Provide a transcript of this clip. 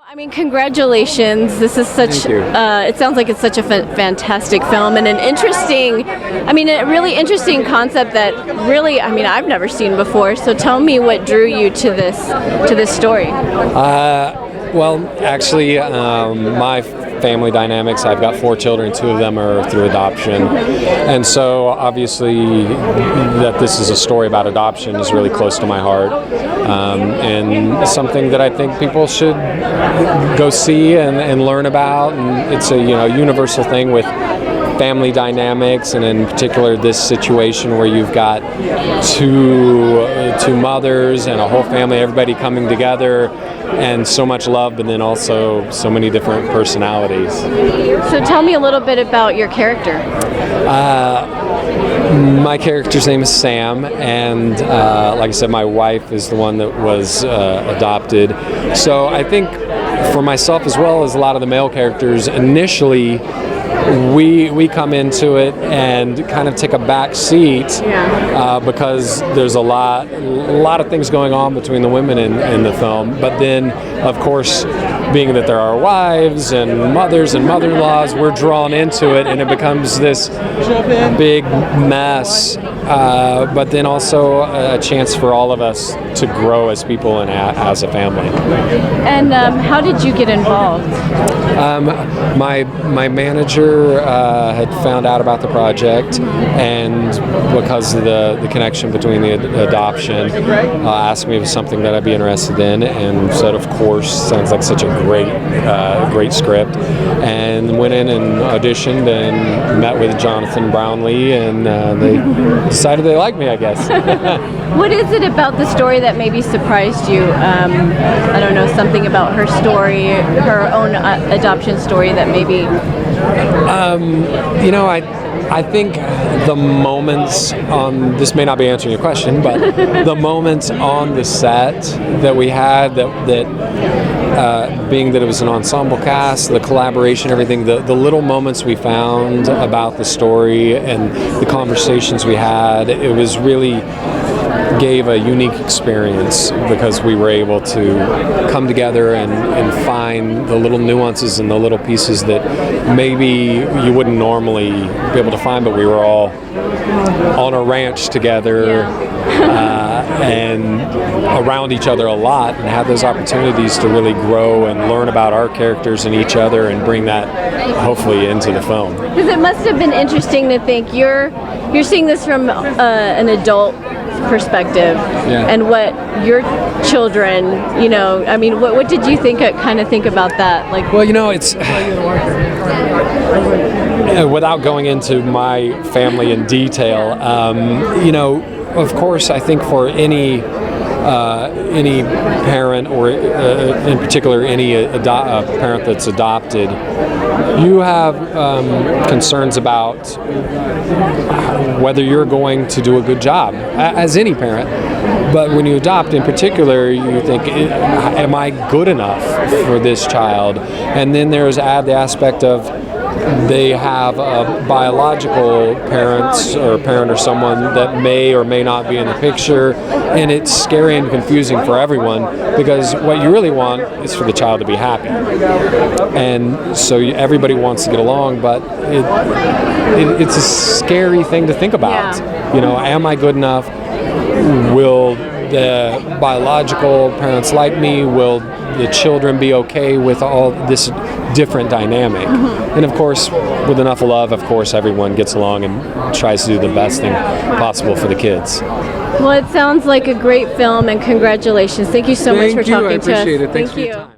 I mean, congratulations. This is such, it sounds like it's such a fantastic film and an interesting, a really interesting concept that really, I've never seen before. So tell me what drew you to this story. Well, actually, my family dynamics, I've got 4 children, 2 of them are through adoption. And so obviously that this is a story about adoption is really close to my heart. And something that I think people should go see and learn about. And it's a universal thing with family dynamics, and in particular this situation where you've got two mothers and a whole family, everybody coming together, and so much love, but then also so many different personalities. So tell me a little bit about your character. My character's name is Sam, and like I said, my wife is the one that was adopted. So I think for myself, as well as a lot of the male characters, initially we come into it and kind of take a back seat because there's a lot of things going on between the women in the film. But then, of course, being that there are wives and mothers and mother-in-laws, we're drawn into it, and it becomes this big mess. But then also a chance for all of us to grow as people and as a family. And how did you get involved? My manager had found out about the project, and because of the connection between the adoption, asked me if it was something that I'd be interested in, and said, of course. Sounds like such a great script, and went in and auditioned and met with Jonathan Brownlee, and they decided they liked me, I guess. What is it about the story that maybe surprised you? I don't know, something about her story, her own adoption story that maybe... I think the moments on, this may not be answering your question, but the moments on the set that we had, that being that it was an ensemble cast, the collaboration, everything, the little moments we found about the story and the conversations we had, it was really gave a unique experience because we were able to come together and find the little nuances and the little pieces that maybe you wouldn't normally be able to find, but we were all on a ranch together and around each other a lot, and had those opportunities to really grow and learn about our characters and each other and bring that hopefully into the film. Because it must have been interesting to think you're seeing this from an adult perspective, and what your children, what did you think about that? Like, well, it's without going into my family in detail, of course, I think for any parent, or in particular any parent that's adopted, you have concerns about whether you're going to do a good job, as any parent. But when you adopt in particular, you think, am I good enough for this child? And then there's the aspect of they have a biological parent or someone that may or may not be in the picture, and it's scary and confusing for everyone, because what you really want is for the child to be happy, and so everybody wants to get along, but it's a scary thing to think about. Am I good enough? Will the biological parents like me? Will the children be okay with all this different dynamic? And of course, with enough love, of course, everyone gets along and tries to do the best thing possible for the kids. Well, it sounds like a great film, and congratulations. Thank you so much for talking to us. I appreciate it. Thanks for your time.